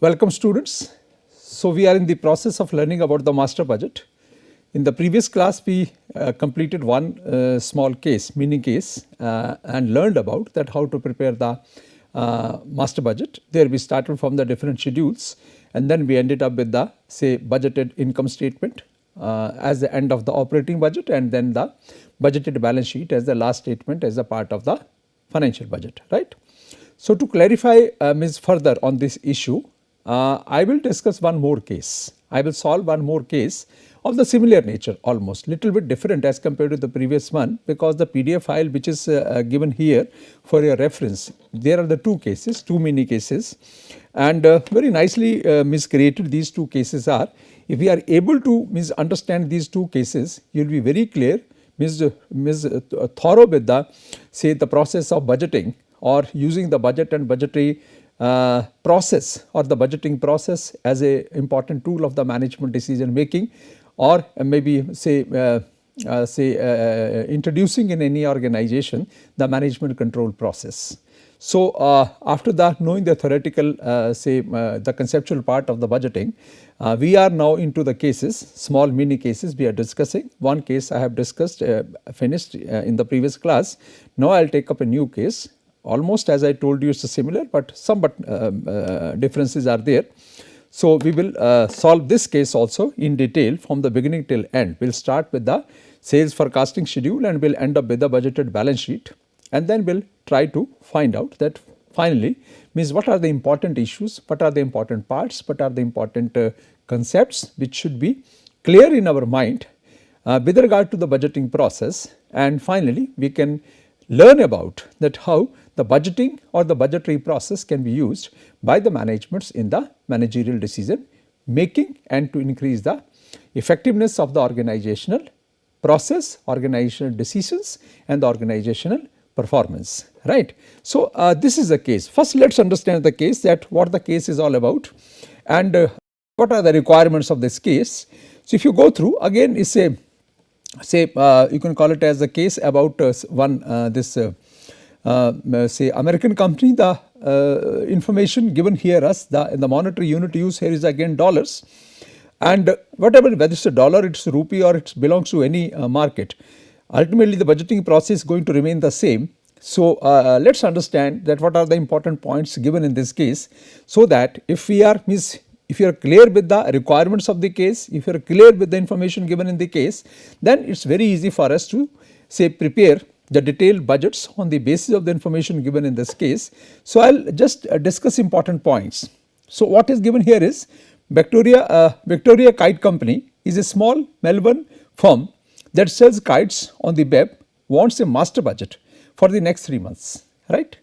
Welcome students. So we are in the process of learning about the master budget. In the previous class we completed one small case, mini case and learned about that how to prepare the master budget. There we started from the different schedules and then we ended up with the say budgeted income statement as the end of the operating budget and then the budgeted balance sheet as the last statement as a part of the financial budget, right. So to clarify further on this issue, I will discuss one more case. I will solve one more case of the similar nature, almost little bit different as compared to the previous one, because the PDF file which is given here for your reference, there are the two cases, two mini cases, and very nicely created these two cases are. If we are able to understand these two cases, you will be very clear, thorough with the say the process of budgeting or using the budget and budgetary process or the budgeting process as a important tool of the management decision making, or maybe say introducing in any organization the management control process. So after that, knowing the theoretical the conceptual part of the budgeting, we are now into the cases, small mini cases we are discussing. One case I have discussed finished in the previous class. Now I will take up a new case. Almost as I told you, it is similar, but some differences are there. So we will solve this case also in detail from the beginning till end. We will start with the sales forecasting schedule and we will end up with the budgeted balance sheet, and then we will try to find out that finally what are the important issues, what are the important parts, what are the important concepts which should be clear in our mind with regard to the budgeting process, and finally we can learn about that how the budgeting or the budgetary process can be used by the managements in the managerial decision making and to increase the effectiveness of the organizational process, organizational decisions and the organizational performance, right. So this is the case. First let us understand the case, that what the case is all about and what are the requirements of this case. So if you go through again, is a you can call it as the case about say American company. The information given here as the monetary unit used here is again dollars, and whatever, whether it is a dollar, it is rupee or it belongs to any market, ultimately the budgeting process is going to remain the same. So let us understand that what are the important points given in this case, so that if we are if you are clear with the requirements of the case, if you are clear with the information given in the case, then it is very easy for us to say prepare the detailed budgets on the basis of the information given in this case. So I will just discuss important points. So what is given here is Victoria Kite Company is a small Melbourne firm that sells kites on the web, wants a master budget for the next 3 months, right.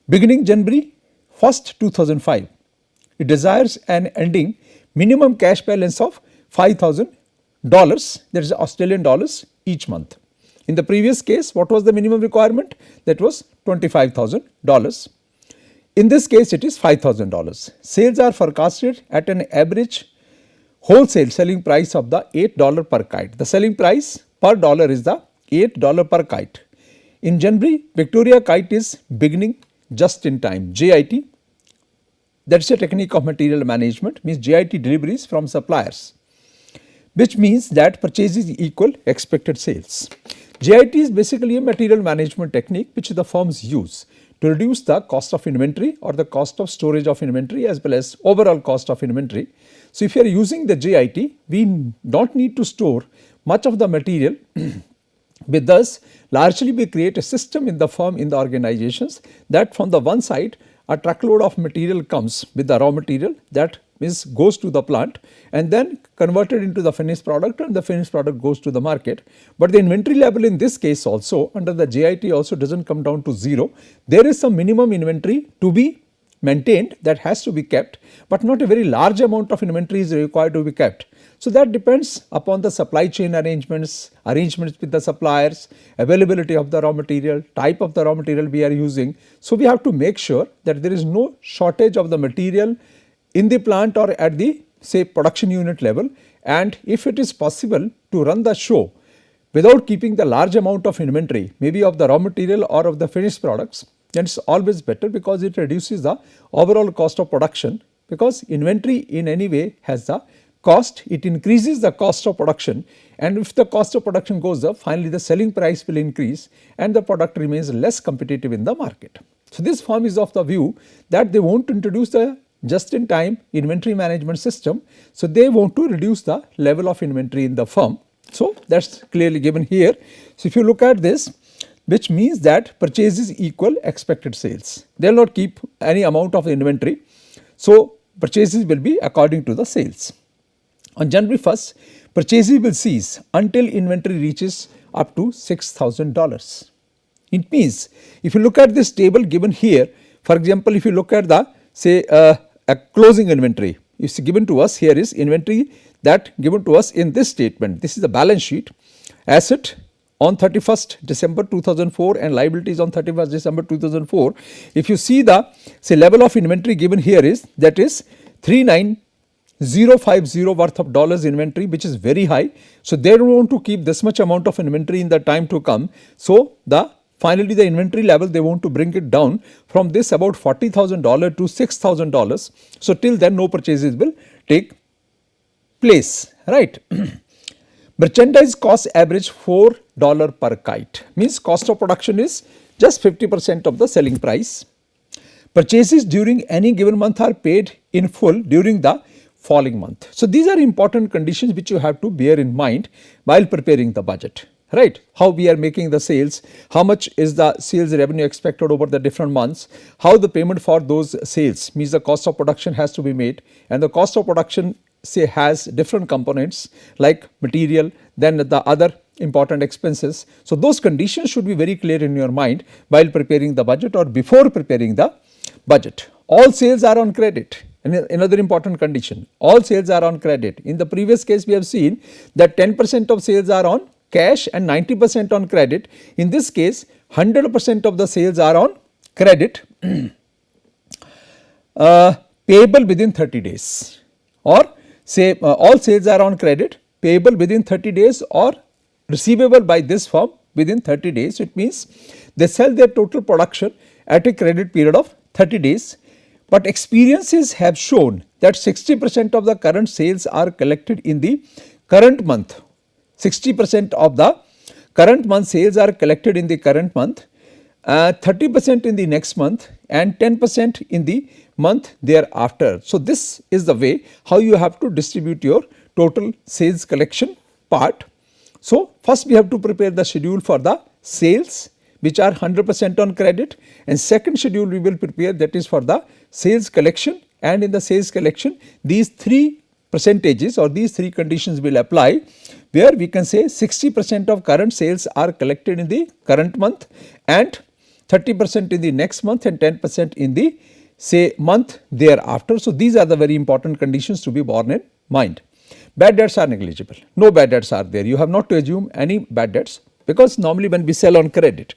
Beginning January 1st, 2005. It desires an ending minimum cash balance of $5,000, that is Australian dollars, each month. In the previous case, what was the minimum requirement? That was $25,000. In this case, it is $5,000. Sales are forecasted at an average wholesale selling price of the $8 per kite. The selling price per dollar is the $8 per kite. In January, Victoria Kite is beginning just in time, JIT. That is a technique of material management, means JIT deliveries from suppliers, which means that purchases equal expected sales. JIT is basically a material management technique which the firms use to reduce the cost of inventory or the cost of storage of inventory as well as overall cost of inventory. So if you are using the JIT, we do not need to store much of the material with us. Largely we create a system in the firm, in the organizations, that from the one side a truckload of material comes with the raw material, that means goes to the plant and then converted into the finished product, and the finished product goes to the market. But the inventory level in this case also under the JIT also does not come down to 0. There is some minimum inventory to be maintained that has to be kept, but not a very large amount of inventory is required to be kept. So that depends upon the supply chain arrangements with the suppliers, availability of the raw material, type of the raw material we are using. So we have to make sure that there is no shortage of the material in the plant or at the say production unit level, and if it is possible to run the show without keeping the large amount of inventory, maybe of the raw material or of the finished products, then it is always better, because it reduces the overall cost of production because inventory in any way has the cost, it increases the cost of production, and if the cost of production goes up, finally the selling price will increase and the product remains less competitive in the market. So, this firm is of the view that they want to introduce the just in time inventory management system. So, they want to reduce the level of inventory in the firm. So, that is clearly given here. So, if you look at this, which means that purchases equal expected sales, they will not keep any amount of inventory. So, purchases will be according to the sales. On January 1st, purchases will cease until inventory reaches up to $6,000. It means if you look at this table given here, for example, if you look at the say a closing inventory is given to us, here is inventory that given to us in this statement. This is the balance sheet, asset on 31st December 2004 and liabilities on 31st December 2004. If you see the say level of inventory given here is that is 39050 worth of dollars inventory, which is very high. So, they do not want to keep this much amount of inventory in the time to come. So, finally the inventory level they want to bring it down from this about $40,000 to $6,000. So, till then no purchases will take place, right. Merchandise cost average $4 per kite, means cost of production is just 50% of the selling price. Purchases during any given month are paid in full during the following month. So, these are important conditions which you have to bear in mind while preparing the budget, right. How we are making the sales, how much is the sales revenue expected over the different months, how the payment for those sales, means the cost of production has to be made, and the cost of production say has different components like material, then the other important expenses. So, those conditions should be very clear in your mind while preparing the budget or before preparing the budget. All sales are on credit. Another important condition, all sales are on credit. In the previous case we have seen that 10% of sales are on cash and 90% on credit. In this case 100% of the sales are on credit, payable within 30 days, or say all sales are on credit, payable within 30 days or receivable by this firm within 30 days. It means they sell their total production at a credit period of 30 days. But experiences have shown that 60% of the current sales are collected in the current month. 60% of the current month sales are collected in the current month, 30% in the next month and 10% in the month thereafter. So, this is the way how you have to distribute your total sales collection part. So, first we have to prepare the schedule for the sales which are 100% on credit, and second schedule we will prepare, that is for the sales collection, and in the sales collection these three percentages or these three conditions will apply, where we can say 60% of current sales are collected in the current month and 30% in the next month and 10% in the say month thereafter. So, these are the very important conditions to be borne in mind. Bad debts are negligible, no bad debts are there, you have not to assume any bad debts, because normally when we sell on credit,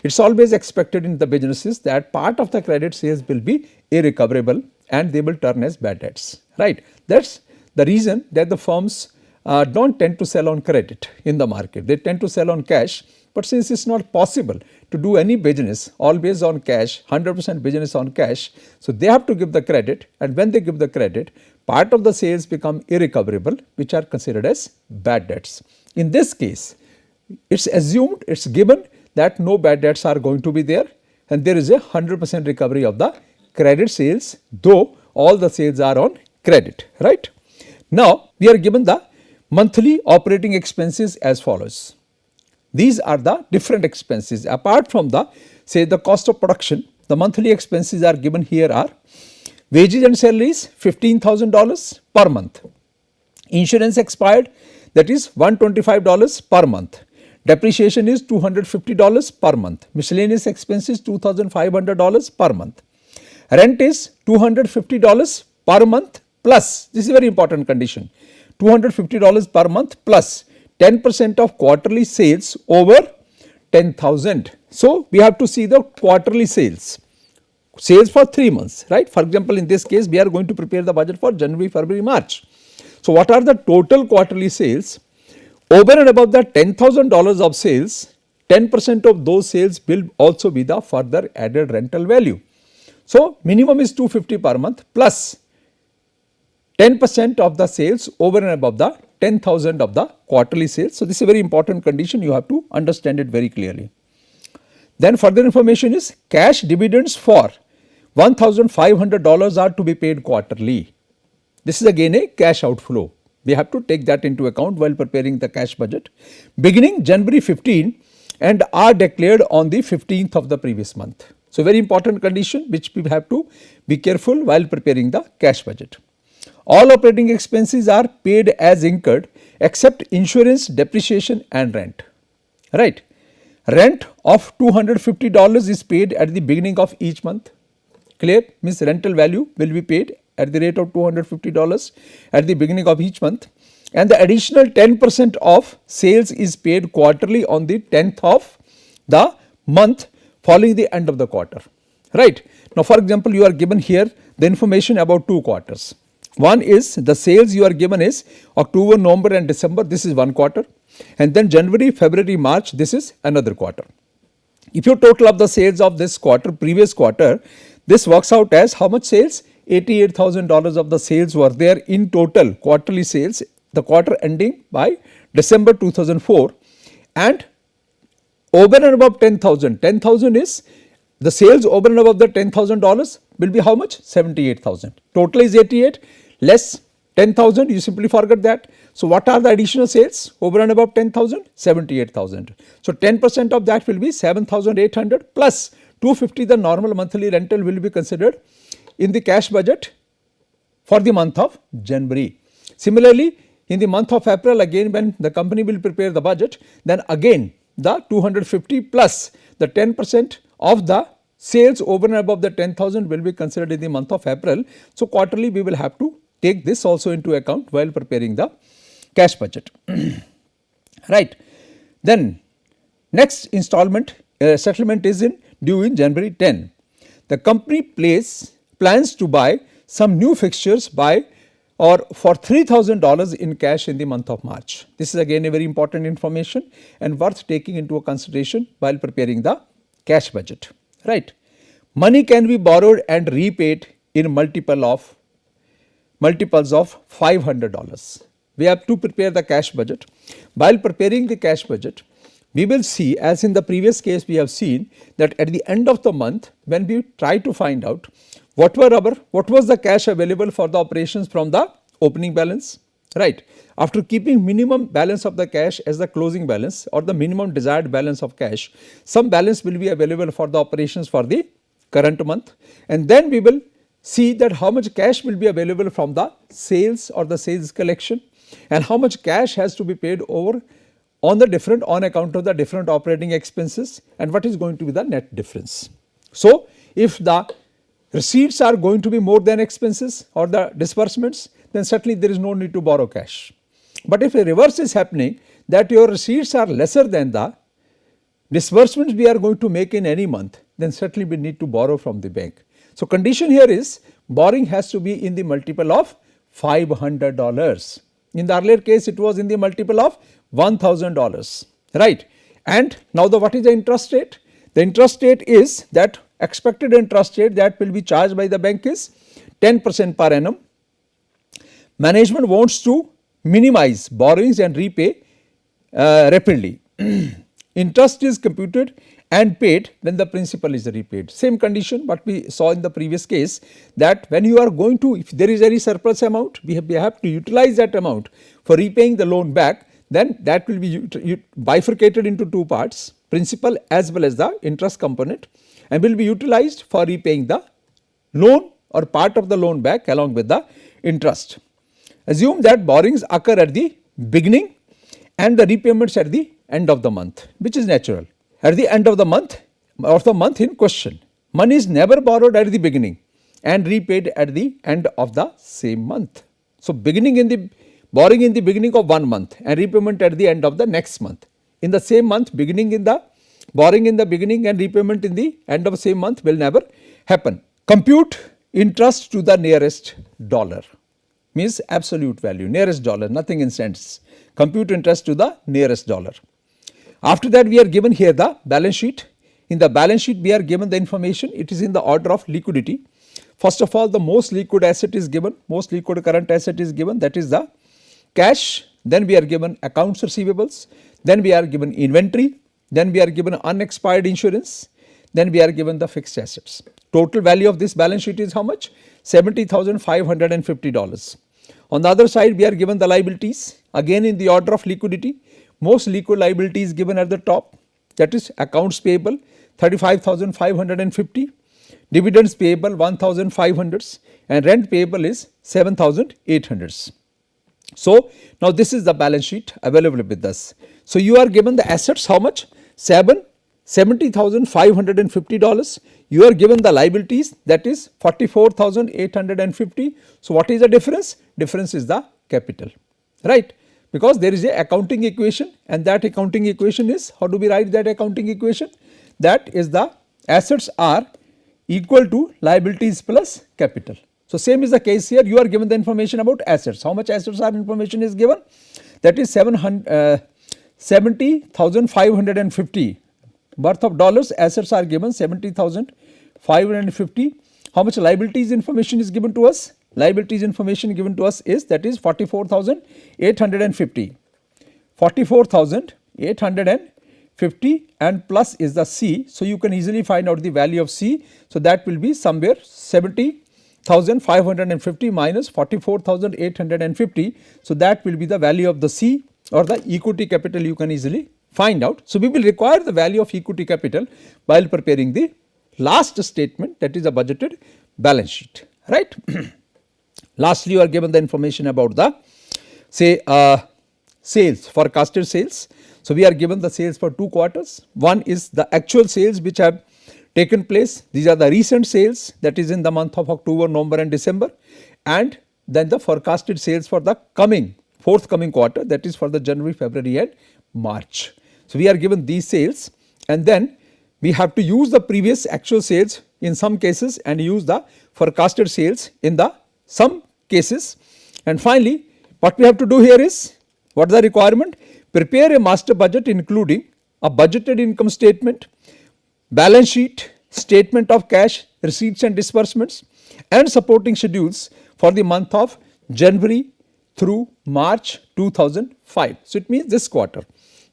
it is always expected in the businesses that part of the credit sales will be irrecoverable and they will turn as bad debts, right. That is the reason that the firms do not tend to sell on credit in the market, they tend to sell on cash. But since it is not possible to do any business always on cash, 100% business on cash, so they have to give the credit, and when they give the credit, part of the sales become irrecoverable, which are considered as bad debts. In this case, it is assumed, it is given that no bad debts are going to be there, and there is a 100% recovery of the credit sales, though all the sales are on credit, right. Now, we are given the monthly operating expenses as follows. These are the different expenses apart from the say the cost of production. The monthly expenses are given here are wages and salaries $15,000 per month, insurance expired, that is $125 per month, depreciation is $250 per month, miscellaneous expenses $2,500 per month, rent is $250 per month plus, this is a very important condition, $250 per month plus 10% of quarterly sales over 10,000. So, we have to see the quarterly sales for 3 months, right. For example, in this case we are going to prepare the budget for January, February, March. So, what are the total quarterly sales? Over and above the $10,000 of sales, 10% of those sales will also be the further added rental value. So, minimum is $250 per month plus 10% of the sales over and above the 10,000 of the quarterly sales. So, this is a very important condition, you have to understand it very clearly. Then further information is cash dividends for $1,500 are to be paid quarterly. This is again a cash outflow. We have to take that into account while preparing the cash budget. Beginning January 15 and are declared on the 15th of the previous month. So, very important condition which we have to be careful while preparing the cash budget. All operating expenses are paid as incurred except insurance, depreciation and rent. Right. Rent of $250 is paid at the beginning of each month. Clear? Means rental value will be paid at the rate of $250 at the beginning of each month, and the additional 10% of sales is paid quarterly on the 10th of the month following the end of the quarter. Right. Now, for example, you are given here the information about 2 quarters. One is the sales you are given is October, November and December, this is one quarter, and then January, February, March, this is another quarter. If you total up the sales of this quarter, previous quarter, this works out as how much sales? $88,000 of the sales were there in total quarterly sales, the quarter ending by December 2004, and over and above 10,000. 10,000 is the sales over and above the $10,000 will be how much? 78,000. Total is 88 less 10,000, you simply forget that. So, what are the additional sales over and above 10,000? 78,000. So, 10% of that will be 7,800 plus 250 the normal monthly rental will be considered in the cash budget for the month of January. Similarly, in the month of April again when the company will prepare the budget, then again the 250 plus the 10% of the sales over and above the 10,000 will be considered in the month of April. So, quarterly we will have to take this also into account while preparing the cash budget. Right. Then next installment settlement is due in January 10. The company plans to buy some new fixtures for $3,000 in cash in the month of March. This is again a very important information and worth taking into consideration while preparing the cash budget. Right. Money can be borrowed and repaid in multiples of $500. We have to prepare the cash budget. While preparing the cash budget, we will see, as in the previous case we have seen, that at the end of the month when we try to find out what was the cash available for the operations from the opening balance, right. After keeping minimum balance of the cash as the closing balance or the minimum desired balance of cash, some balance will be available for the operations for the current month, and then we will see that how much cash will be available from the sales or the sales collection and how much cash has to be paid over on account of the different operating expenses and what is going to be the net difference. So, if the receipts are going to be more than expenses or the disbursements, then certainly there is no need to borrow cash. But if a reverse is happening, that your receipts are lesser than the disbursements we are going to make in any month, then certainly we need to borrow from the bank. So, condition here is borrowing has to be in the multiple of $500. In the earlier case it was in the multiple of $1,000, right. And now what is the interest rate? The interest rate is that expected interest rate that will be charged by the bank is 10% per annum. Management wants to minimize borrowings and repay rapidly. Interest is computed and paid when the principal is repaid. Same condition what we saw in the previous case, that when you are going to, if there is any surplus amount, we have to utilize that amount for repaying the loan back, then that will be bifurcated into 2 parts, principal as well as the interest component, and will be utilized for repaying the loan or part of the loan back along with the interest. Assume that borrowings occur at the beginning and the repayments at the end of the month, which is natural. At the end of the month or the month in question, money is never borrowed at the beginning and repaid at the end of the same month. So, borrowing in the beginning of one month and repayment at the end of the next month. In the same month, borrowing in the beginning and repayment in the end of the same month will never happen. Compute interest to the nearest dollar, means absolute value, nearest dollar, nothing in cents. Compute interest to the nearest dollar. After that, we are given here the balance sheet. In the balance sheet, we are given the information, it is in the order of liquidity. First of all, the most liquid asset is given, most liquid current asset is given, that is the cash. Then we are given accounts receivables, then we are given inventory, then we are given unexpired insurance, then we are given the fixed assets. Total value of this balance sheet is how much? $70,550. On the other side, we are given the liabilities, again in the order of liquidity. Most liquid liability is given at the top, that is accounts payable 35,550, dividends payable 1,500, and rent payable is 7,800. So, now this is the balance sheet available with us. So, you are given the assets how much? $70,550. You are given the liabilities, that is 44,850. So, what is the difference? Difference is the capital, right? Because there is a accounting equation, and that accounting equation is, how do we write that accounting equation? That is the assets are equal to liabilities plus capital. So, same is the case here. You are given the information about assets. How much assets are information is given? That is 70,550 worth of dollars. Assets are given 70,550. How much liabilities information is given to us? Liabilities information given to us is, that is 44,850. 44,850 and plus is the C. So, you can easily find out the value of C. So, that will be somewhere 70,550 minus 44,850. So, that will be the value of the C, or the equity capital you can easily find out. So, we will require the value of equity capital while preparing the last statement, that is a budgeted balance sheet, right. Lastly, you are given the information about the say sales, forecasted sales. So, we are given the sales for 2 quarters. One is the actual sales which have taken place. These are the recent sales, that is in the month of October, November and December, and then the forecasted sales for the forthcoming quarter, that is for the January, February and March. So, we are given these sales, and then we have to use the previous actual sales in some cases and use the forecasted sales in the some cases. And finally, what we have to do here is, what is the requirement? Prepare a master budget including a budgeted income statement, balance sheet, statement of cash, receipts and disbursements, and supporting schedules for the month of January through March 2005. So, it means this quarter,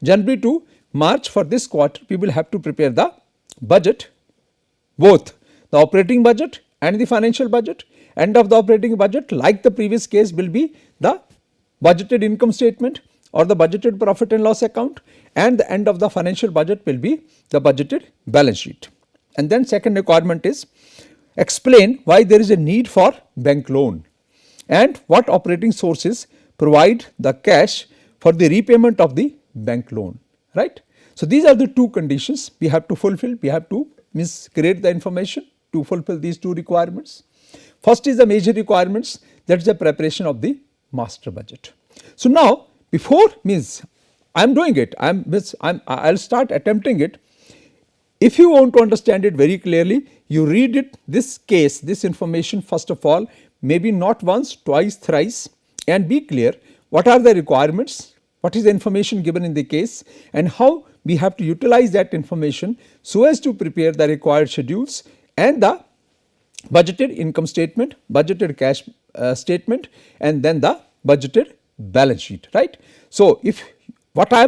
January to March. For this quarter, we will have to prepare the budget, both the operating budget and the financial budget. End of the operating budget, like the previous case, will be the budgeted income statement or the budgeted profit and loss account, and the end of the financial budget will be the budgeted balance sheet. And then second requirement is, explain why there is a need for bank loan and what operating sources provide the cash for the repayment of the bank loan, right. So, these are the 2 conditions we have to fulfill. We have to create the information to fulfill these 2 requirements. First is the major requirements, that is the preparation of the master budget. So, now before I am doing it, I will start attempting it. If you want to understand it very clearly, you read it, this case, this information first of all, maybe not once, twice, thrice, and be clear what are the requirements, what is the information given in the case, and how we have to utilize that information so as to prepare the required schedules and the budgeted income statement, budgeted cash statement, and then the budgeted balance sheet, right. So, if how I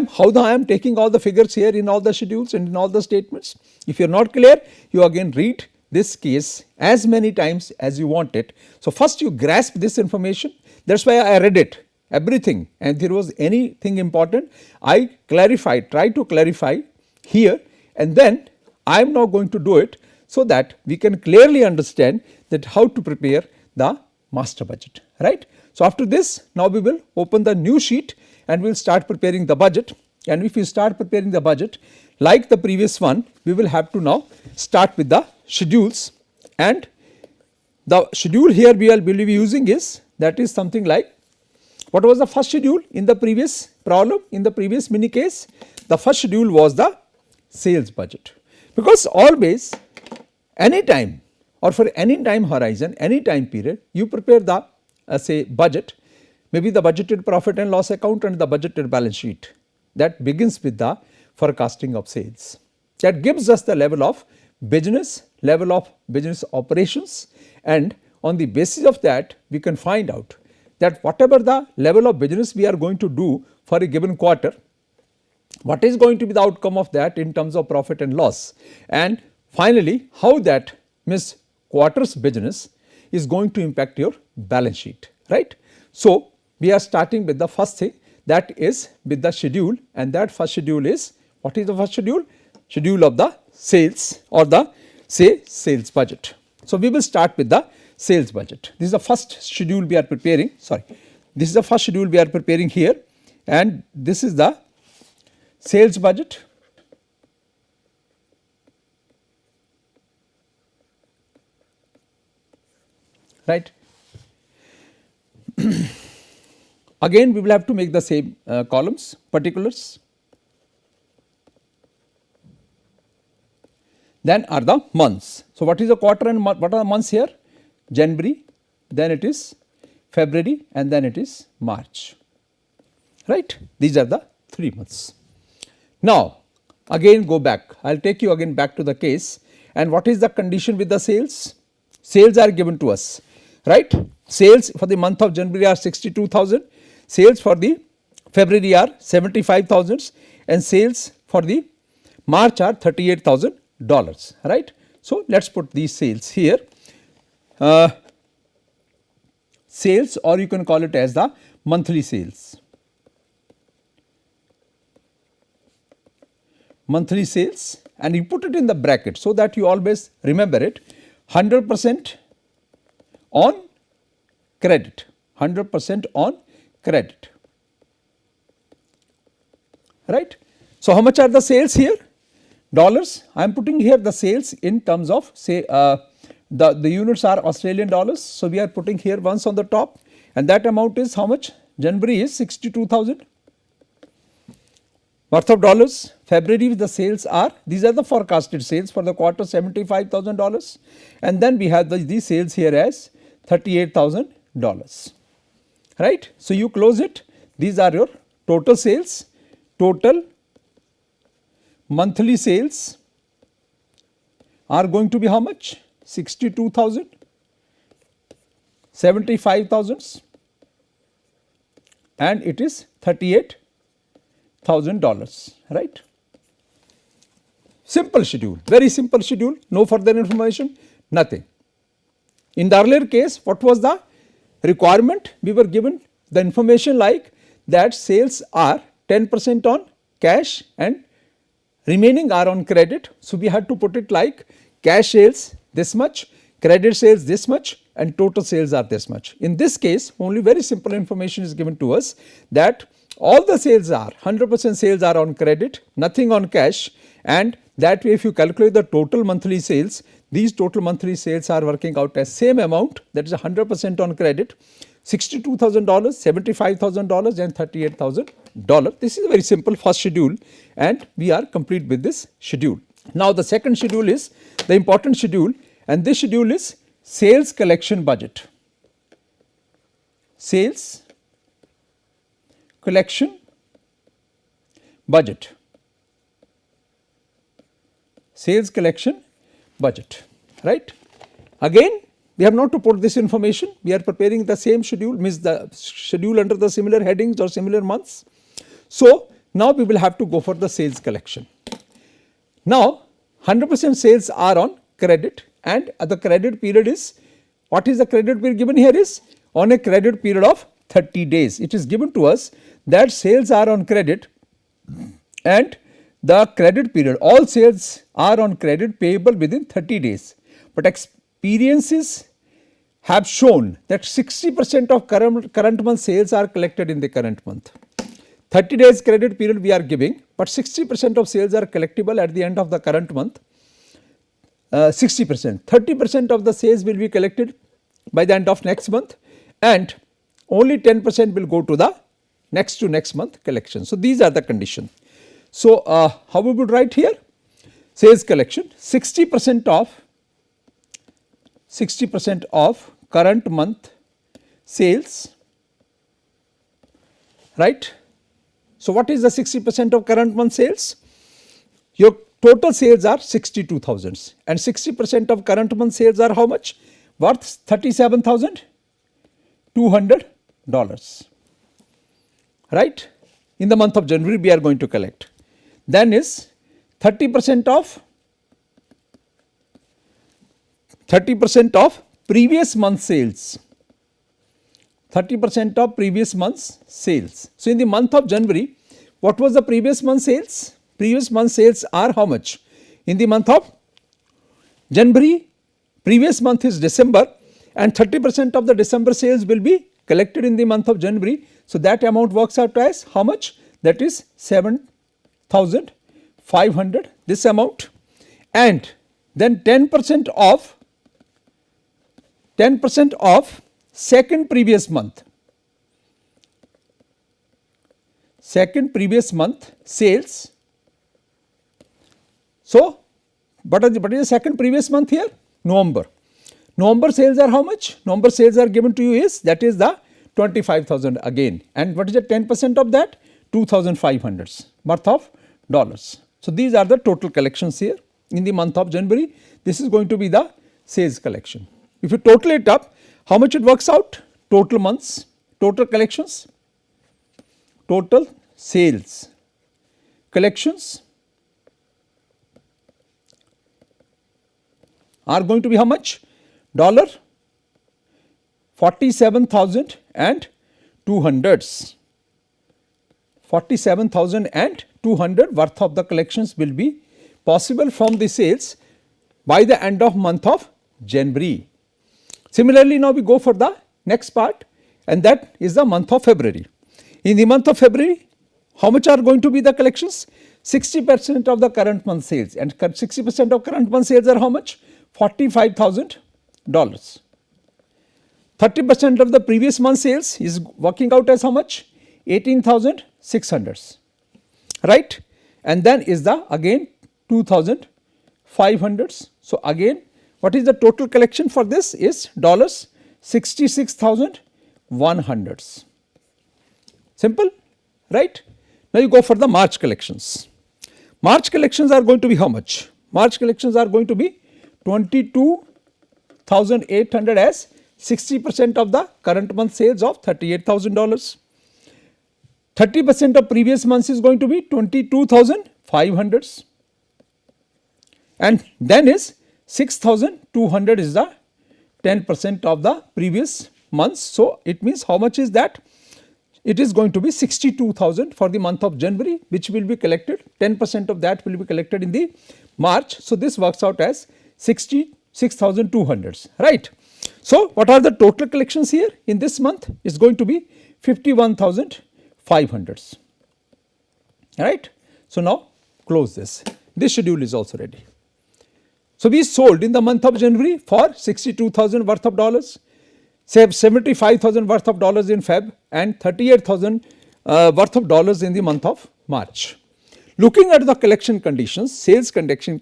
am taking all the figures here in all the schedules and in all the statements, if you are not clear, you again read this case as many times as you want it. So, first you grasp this information, that is why I read it everything, and if there was anything important, I try to clarify here, and then I am now going to do it so that we can clearly understand that how to prepare the master budget, right. So, after this, now we will open the new sheet and we will start preparing the budget, and if we start preparing the budget like the previous one, we will have to now start with the schedules, and the schedule here we will be using is, that is something like, what was the first schedule in the previous problem, in the previous mini case? The first schedule was the sales budget, because always any time or for any time horizon, any time period, you prepare the say budget, maybe the budgeted profit and loss account and the budgeted balance sheet, that begins with the forecasting of sales. That gives us the level of business, level of business operations, and on the basis of that we can find out that whatever the level of business we are going to do for a given quarter, what is going to be the outcome of that in terms of profit and loss, and finally how that means quarter's business is going to impact your balance sheet, right. So, we are starting with the first thing, that is with the schedule, and that first schedule is, what is the first schedule? Schedule of the sales, or the say sales budget. So, we will start with the sales budget. This is the first schedule we are preparing, this is the first schedule we are preparing here, and this is the sales budget. Right. Again we will have to make the same columns, particulars. Then are the months. So, what is the quarter and what are the months here? January, then it is February, and then it is March, right. These are the 3 months. Now, again go back, I will take you again back to the case, and what is the condition with the sales? Sales are given to us, right. Sales for the month of January are 62,000, sales for the February are 75,000, and sales for the March are $38,000, right. So, let us put these sales here, sales, or you can call it as the monthly sales. Monthly sales, and you put it in the bracket so that you always remember it, 100% on credit, 100% on credit, right. So, how much are the sales here? Dollars, I am putting here the sales in terms of say the units are Australian dollars. So, we are putting here once on the top, and that amount is how much? January is 62,000 worth of dollars. February the sales are, these are the forecasted sales for the quarter, $75,000, and then we have these sales here as $38,000, right. So, you close it, these are your total sales, total monthly sales are going to be how much? 62,000, 75,000, and it is $38,000, right. Simple schedule, very simple schedule, no further information, nothing. In the earlier case, what was the requirement? We were given the information like that sales are 10% on cash and remaining are on credit. So, we had to put it like cash sales this much, credit sales this much, and total sales are this much. In this case, only very simple information is given to us that all the sales are 100% sales are on credit, nothing on cash, and that way if you calculate the total monthly sales, these total monthly sales are working out as same amount, that is 100% on credit, $62,000, $75,000 and $38,000. This is a very simple first schedule, and we are complete with this schedule. Now, the second schedule is the important schedule, and this schedule is sales collection budget. Sales collection budget. Sales collection budget, right. Again, we have not to put this information, we are preparing the same schedule, means the schedule under the similar headings or similar months. So, now we will have to go for the sales collection. Now, 100% sales are on credit, and the credit period is, what is the credit period given here is on a credit period of 30 days. It is given to us that sales are on credit and the credit period, all sales are on credit payable within 30 days, but experiences have shown that 60% of current month sales are collected in the current month. 30 days credit period we are giving, but 60% of sales are collectible at the end of the current month. 60%, 30% of the sales will be collected by the end of next month, and only 10% will go to the next month collection. So, these are the conditions. So, how we would write here? Sales collection, 60% of current month sales, right. So, what is the 60% of current month sales? Your total sales are 62,000 and 60% of current month sales are how much? Worth $37,200, right? In the month of January we are going to collect. Then is 30% of previous month sales. 30% of previous month's sales. So in the month of January, what was the previous month sales? Previous month sales are how much? In the month of January, previous month is December, and 30% of the December sales will be collected in the month of January. So that amount works out as how much? That is 7,500, this amount. And then 10% of second previous month sales. So what is the second previous month here? November. November sales are how much? November sales are given to you is, that is the 25,000 again. And what is the 10% of that? 2,500 worth of dollars. So these are the total collections here in the month of January. This is going to be the sales collection. If you total it up, how much it works out? Total months, total collections, total sales, collections are going to be how much? $47,200. 47,200 worth of the collections will be possible from the sales by the end of month of January. Similarly, now we go for the next part, and that is the month of February. In the month of February, how much are going to be the collections? 60% of the current month sales, and 60% of current month sales are how much? $45,000. 30% of the previous month sales is working out as how much? 18,600, right? And then is the again 2,500. So again, what is the total collection for this is $66,100. Simple, right? Now you go for the March collections. March collections are going to be how much? March collections are going to be 22,800 as 60% of the current month sales of $38,000. 30% of previous months is going to be 22,500, and then is 6,200 is the 10% of the previous months. So it means how much is that? It is going to be 62,000 for the month of January, which will be collected. 10% of that will be collected in the March. So this works out as 66,200, right? So what are the total collections here in this month? Is going to be 51,500, right? So now close this. This schedule is also ready. So we sold in the month of January for 62,000 worth of dollars, saved 75,000 worth of dollars in Feb, and 38,000 worth of dollars in the month of March. Looking at the collection conditions, sales collection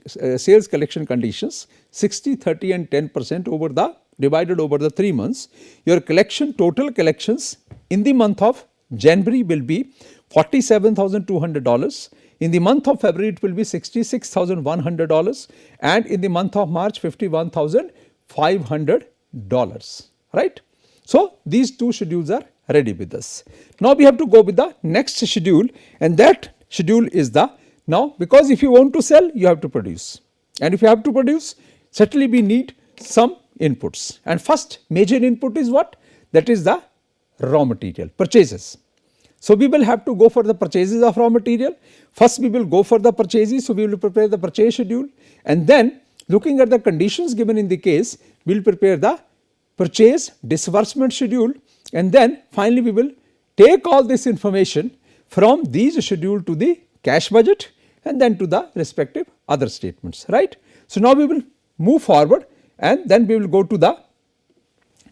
conditions, 60, 30 and 10% divided over the 3 months, your total collections in the month of January will be $47,200. In the month of February, it will be $66,100, and in the month of March, $51,500, right? So these two schedules are ready with us. Now we have to go with the next schedule, and that schedule is now because if you want to sell, you have to produce, and if you have to produce, certainly we need some inputs, and first major input is what? That is the raw material purchases. So we will have to go for the purchases of raw material. First we will go for the purchases, so we will prepare the purchase schedule, and then looking at the conditions given in the case, we will prepare the purchase disbursement schedule, and then finally we will take all this information from these schedule to the cash budget and then to the respective other statements, right? So now we will move forward, and then we will go to the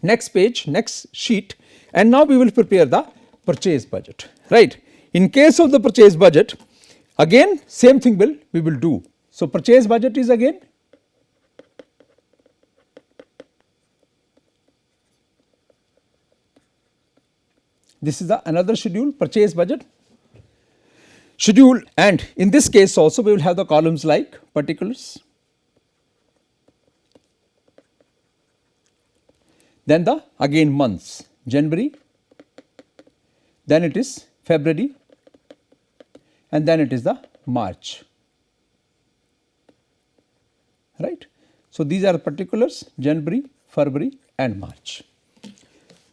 next page, next sheet, and now we will prepare the purchase budget, right? In case of the purchase budget, again same thing we will do. So purchase budget is again this is the another schedule, purchase budget. schedule, and in this case also we will have the columns like particulars, then the again months, January, then it is February, and then it is the March, right. So, these are particulars, January, February and March.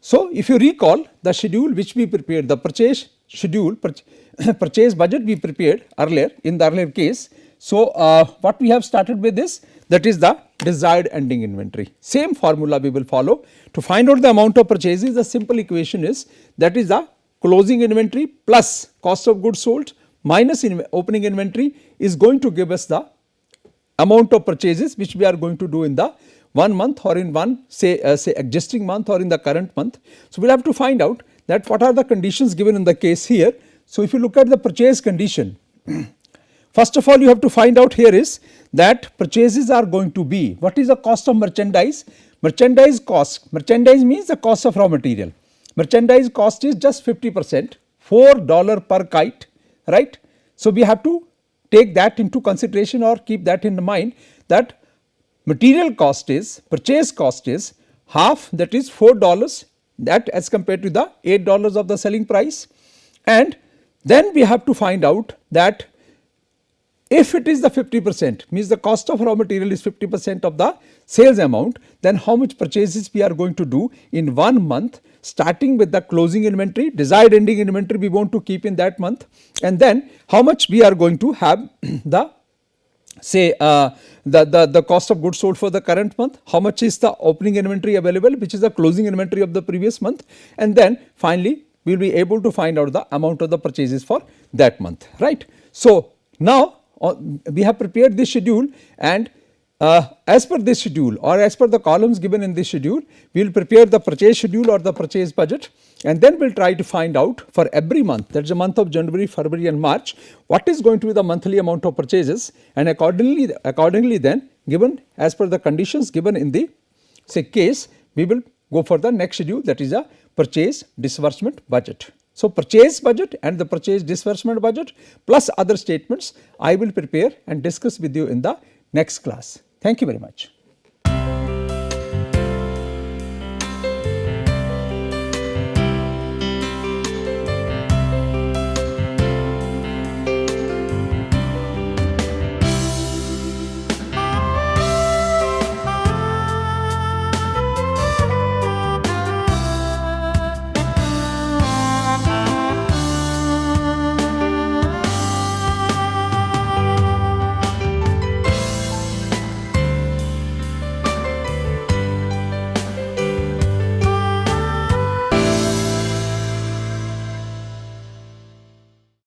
So, if you recall the schedule which we prepared, the purchase schedule, purchase budget we prepared earlier in the earlier case. So, what we have started with is, that is the desired ending inventory. Same formula we will follow to find out the amount of purchases. The simple equation is, that is the closing inventory plus cost of goods sold minus opening inventory is going to give us the amount of purchases which we are going to do in the 1 month or in one say existing month or in the current month. So, we will have to find out that what are the conditions given in the case here. So, if you look at the purchase condition, first of all you have to find out here is that purchases are going to be, what is the cost of merchandise? Merchandise cost, merchandise means the cost of raw material. Merchandise cost is just 50%, $4 per kite, right. So, we have to take that into consideration or keep that in mind, that material cost is, purchase cost is half, that is $4, that as compared to the $8 of the selling price. And then we have to find out that if it is the 50%, means the cost of raw material is 50% of the sales amount, then how much purchases we are going to do in 1 month, starting with the closing inventory, desired ending inventory we want to keep in that month, and then how much we are going to have the say the cost of goods sold for the current month, how much is the opening inventory available, which is the closing inventory of the previous month, and then finally we will be able to find out the amount of the purchases for that month, right. So, now we have prepared this schedule, and as per this schedule or as per the columns given in this schedule, we will prepare the purchase schedule or the purchase budget, and then we will try to find out for every month, that is the month of January, February and March, what is going to be the monthly amount of purchases, and accordingly then given as per the conditions given in the say case, we will go for the next schedule, that is a purchase disbursement budget. So, purchase budget and the purchase disbursement budget plus other statements I will prepare and discuss with you in the next class. Thank you very much.